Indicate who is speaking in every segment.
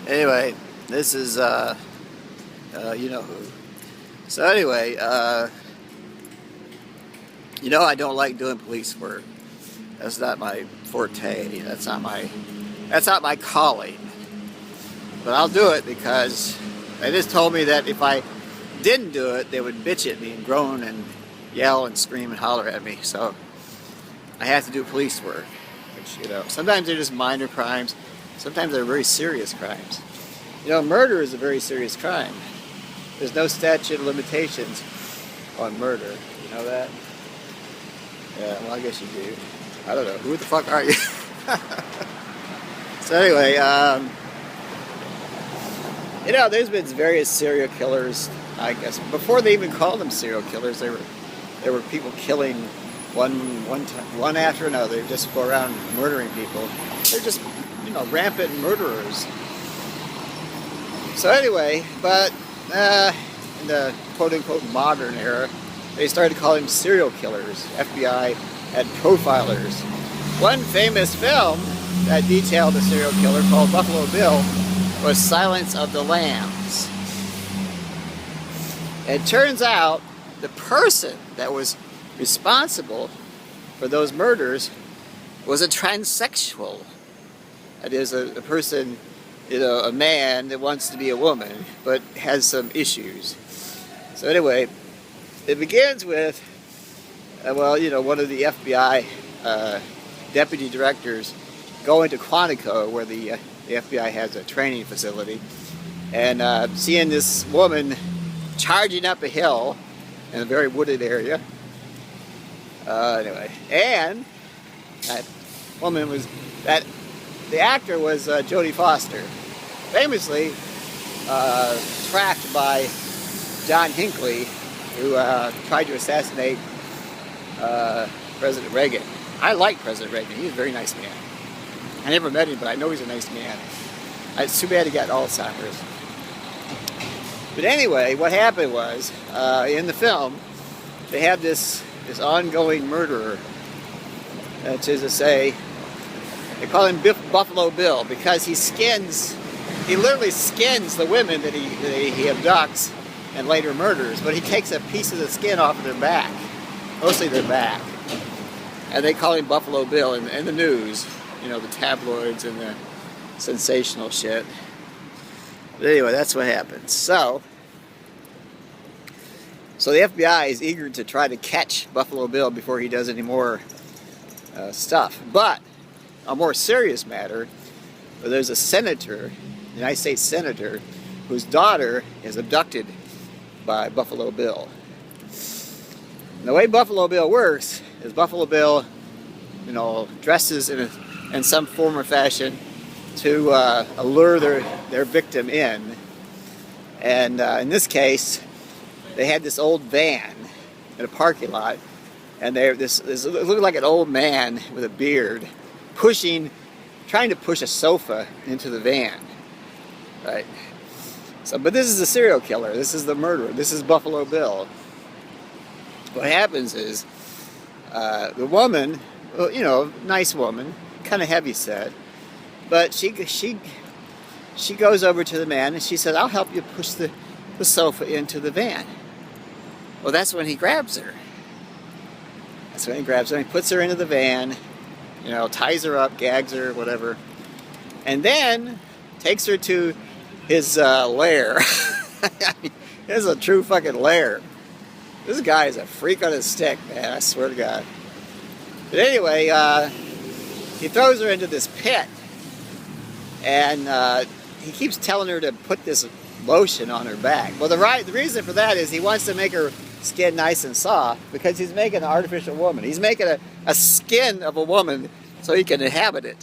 Speaker 1: Anyway, this is, you know who. So anyway, you know I don't like doing police work. That's not my forte. That's not my calling. But I'll do it because they just told me that if I didn't do it, they would bitch at me and groan and yell and scream and holler at me. So I have to do police work. Which, you know, sometimes they're just minor crimes. Sometimes they're very serious crimes. You know, murder is a very serious crime. There's no statute of limitations on murder. You know that? Yeah, well, I guess you do. I don't know. Who the fuck are you? So anyway, you know, there's been various serial killers, I guess. Before they even called them serial killers, there were people killing one after another. They just go around murdering people. They're just, you know, rampant murderers. So anyway, but in the quote-unquote modern era, they started calling them serial killers. FBI had profilers. One famous film that detailed a serial killer called Buffalo Bill was Silence of the Lambs. It turns out the person that was responsible for those murders was a transsexual. That is, a person, you know, a man that wants to be a woman, but has some issues. So anyway, it begins with, well, you know, one of the FBI deputy directors going to Quantico, where the FBI has a training facility, and seeing this woman charging up a hill in a very wooded area. Anyway, and that woman was, the actor was Jodie Foster, famously tracked by John Hinckley, who tried to assassinate President Reagan. I like President Reagan. He's a very nice man. I never met him, but I know he's a nice man. It's too bad he got Alzheimer's. But anyway, what happened was, in the film, they have this ongoing murderer. That is to say, they call him Buffalo Bill because he literally skins the women that he abducts and later murders, but he takes a piece of the skin off of their back, mostly their back. And they call him Buffalo Bill in the news, you know, the tabloids and the sensational shit. But anyway, that's what happens. So the FBI is eager to try to catch Buffalo Bill before he does any more stuff. But a more serious matter, there's a senator, a United States senator, whose daughter is abducted by Buffalo Bill. And the way Buffalo Bill works is Buffalo Bill, you know, dresses in some form or fashion to allure their victim in. And in this case, they had this old van in a parking lot, and it looked like an old man with a beard trying to push a sofa into the van, right? So, but this is the serial killer. This is the murderer. This is Buffalo Bill. What happens is the woman, well, you know, nice woman, kind of heavy set, but she goes over to the man and she says, "I'll help you push the sofa into the van." Well, that's when he grabs her. That's when he grabs her and he puts her into the van, you know, ties her up, gags her, whatever, and then takes her to his lair. I mean, this is a true fucking lair. This guy is a freak on his stick, man, I swear to God. But anyway, he throws her into this pit, and he keeps telling her to put this lotion on her back. Well, the reason for that is he wants to make her skin nice and soft, because he's making an artificial woman. He's making a skin of a woman so he can inhabit it.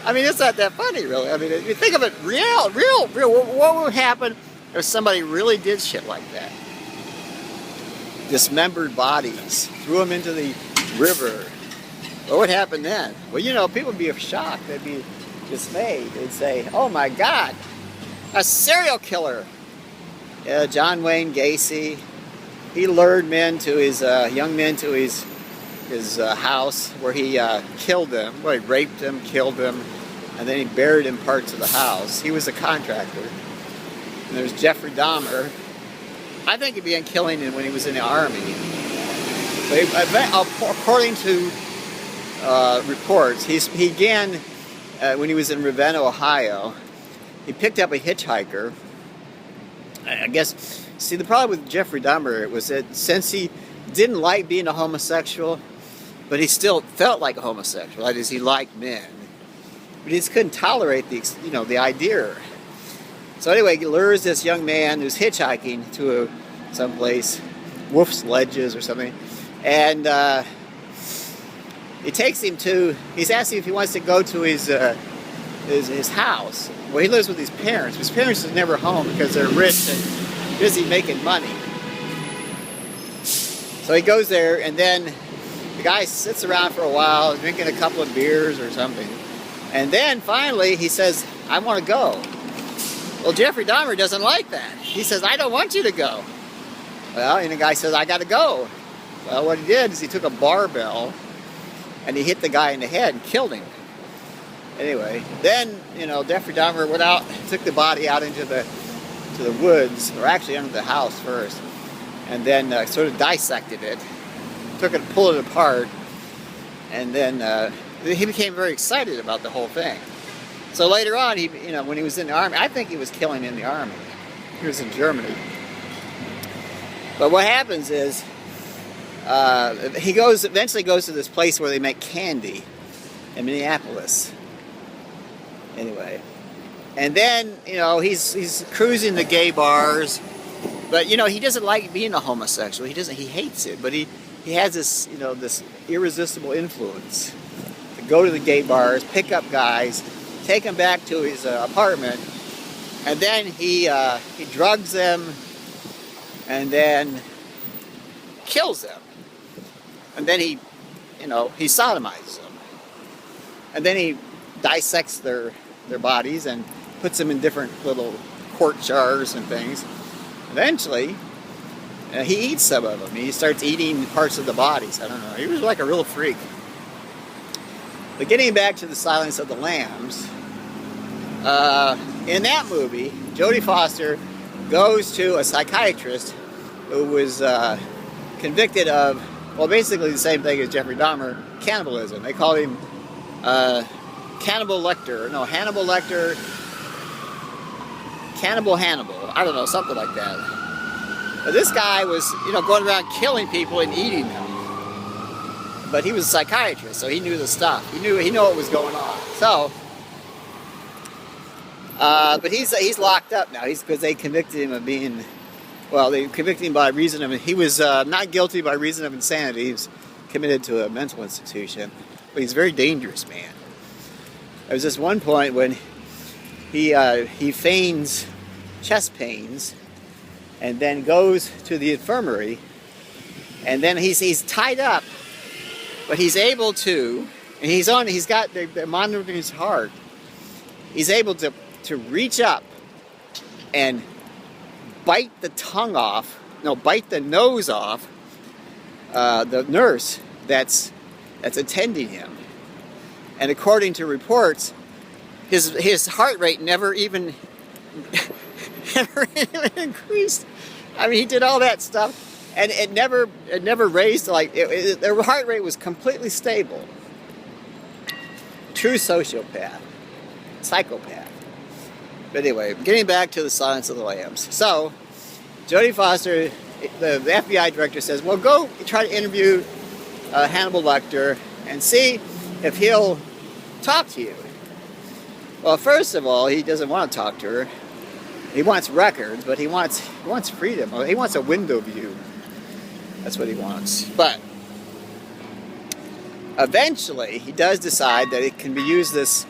Speaker 1: I mean, it's not that funny, really. I mean, if you think of it, real, what would happen if somebody really did shit like that? Dismembered bodies, threw them into the river. What would happen then? Well, you know, people would be shocked. They'd be dismayed. They'd say, "Oh my God, a serial killer!" Yeah, John Wayne Gacy. He lured young men to his house where he killed them. Well, he raped them, killed them, and then he buried in parts of the house. He was a contractor. And there's Jeffrey Dahmer. I think he began killing him when he was in the army. But according to reports, he began when he was in Ravenna, Ohio. He picked up a hitchhiker. I guess, see, the problem with Jeffrey Dahmer was that since he didn't like being a homosexual, but he still felt like a homosexual, that is, he liked men, but he just couldn't tolerate the idea. So anyway, he lures this young man who's hitchhiking to someplace, Wolf's Ledges or something, and he takes him to. He's asking if he wants to go to his house. Well, he lives with his parents. His parents are never home because they're rich and busy making money. So he goes there, and then the guy sits around for a while, drinking a couple of beers or something. And then finally he says, "I want to go." Well, Jeffrey Dahmer doesn't like that. He says, "I don't want you to go." Well, and the guy says, "I got to go." Well, what he did is he took a barbell and he hit the guy in the head and killed him. Anyway, then, Jeffrey Dahmer went out, took the body out into the woods, or actually under the house first, and then sort of dissected it, pulled it apart, and then he became very excited about the whole thing. So later on, when he was in the army, I think he was killing in the army. He was in Germany. But what happens is, he eventually goes to this place where they make candy in Minneapolis. Anyway, and then he's cruising the gay bars, but he doesn't like being a homosexual. He hates it, but he has this this irresistible influence to go to the gay bars, pick up guys, take them back to his apartment, and then he drugs them, and then kills them, and then he sodomizes them, and then he dissects their bodies and puts them in different little quart jars and things. Eventually, he eats some of them. He starts eating parts of the bodies. I don't know. He was like a real freak. But getting back to the Silence of the Lambs, in that movie, Jodie Foster goes to a psychiatrist who was convicted of, well, basically the same thing as Jeffrey Dahmer, cannibalism. They called him Hannibal Lecter. Cannibal Hannibal. I don't know, something like that. But this guy was, going around killing people and eating them. But he was a psychiatrist, so he knew the stuff. He knew what was going on. So, but he's locked up now. Because they convicted him of being, they convicted him by reason of, he was not guilty by reason of insanity. He was committed to a mental institution. But he's a very dangerous man. There was this one point when he feigns chest pains and then goes to the infirmary, and then he's tied up, but he's able to, and they're monitoring his heart. He's able to reach up and bite the nose off the nurse that's attending him. And according to reports, his heart rate never even increased. I mean, he did all that stuff, and it never raised. Their heart rate was completely stable. True sociopath, psychopath. But anyway, getting back to the Silence of the Lambs. So, Jodie Foster, the FBI director, says, "Well, go try to interview Hannibal Lecter and see if he'll talk to you." Well, first of all, he doesn't want to talk to her. He wants records, but he wants freedom. He wants a window view. That's what he wants. But eventually, he does decide that it can be used this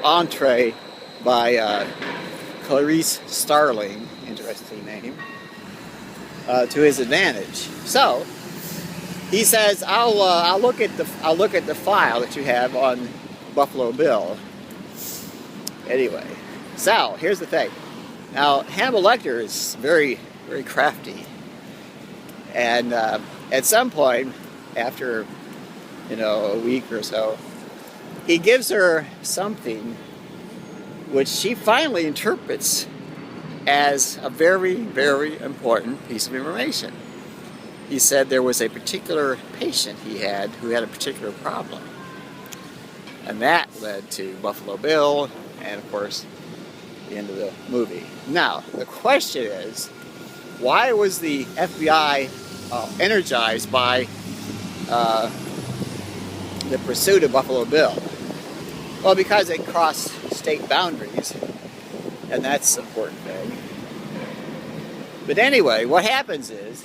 Speaker 1: entree by Clarice Starling, interesting name, to his advantage. So he says, "I'll look at the file that you have on Buffalo Bill." Anyway, so here's the thing. Now, Hannibal Lecter is very, very crafty, and at some point, after a week or so, he gives her something which she finally interprets as a very, very important piece of information. He said there was a particular patient he had who had a particular problem. And that led to Buffalo Bill and, of course, the end of the movie. Now, the question is, why was the FBI energized by the pursuit of Buffalo Bill? Well, because it crossed state boundaries, and that's an important thing. But anyway, what happens is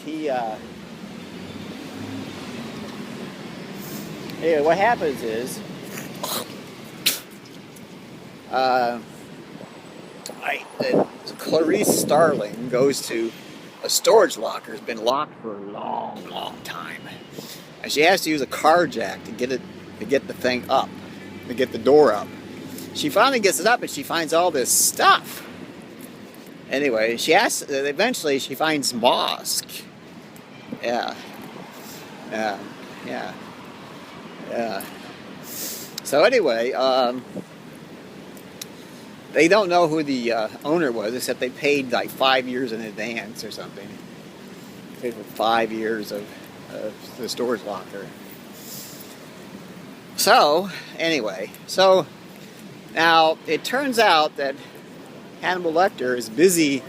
Speaker 1: Clarice Starling goes to a storage locker. It's been locked for a long, long time, and she has to use a car jack to get the thing up, to get the door up. She finally gets it up, and she finds all this stuff. Anyway, eventually she finds Mosk. Yeah. So anyway, they don't know who the owner was, except they paid like 5 years in advance or something. They paid for 5 years of the storage locker. So anyway, now it turns out that Hannibal Lecter is busy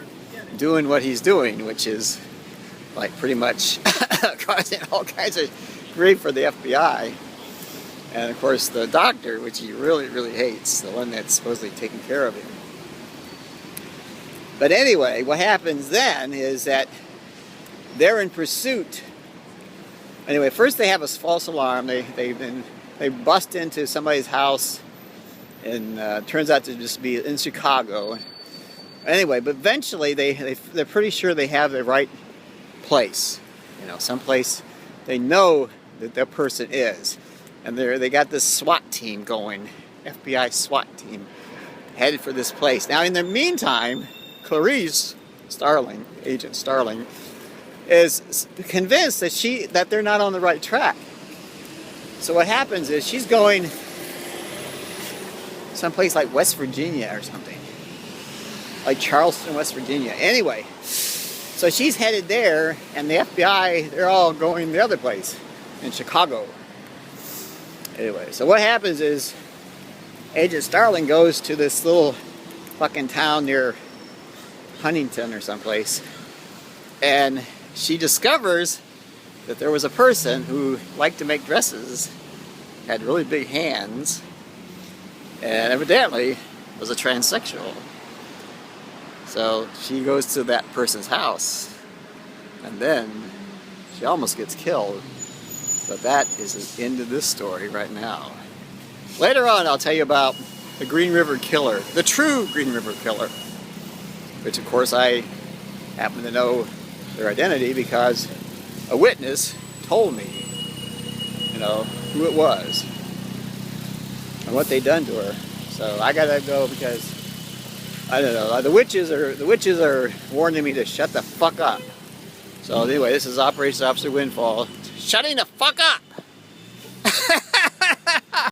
Speaker 1: doing what he's doing, which is like pretty much causing all kinds of grief for the FBI. And of course the doctor, which he really, really hates, the one that's supposedly taking care of him. But anyway, what happens then is that they're in pursuit. Anyway, first they have a false alarm. They bust into somebody's house, and turns out to just be in Chicago. Anyway, but eventually they're pretty sure they have the right place. You know, someplace they know that that person is. And they got this SWAT team going, FBI SWAT team, headed for this place. Now, in the meantime, Clarice Starling, Agent Starling, is convinced that they're not on the right track. So what happens is she's going someplace like West Virginia or something, like Charleston, West Virginia. Anyway, so she's headed there, and the FBI, they're all going the other place, in Chicago. Anyway, so what happens is Agent Starling goes to this little fucking town near Huntington or someplace, and she discovers that there was a person who liked to make dresses, had really big hands, and evidently was a transsexual. So she goes to that person's house, and then she almost gets killed. But that is the end of this story right now. Later on, I'll tell you about the Green River Killer, the true Green River Killer, which of course I happen to know their identity because a witness told me, you know, who it was and what they'd done to her. So I gotta go because I don't know. The witches are warning me to shut the fuck up. So anyway, this is Operations Officer Windfall. Shutting the fuck up!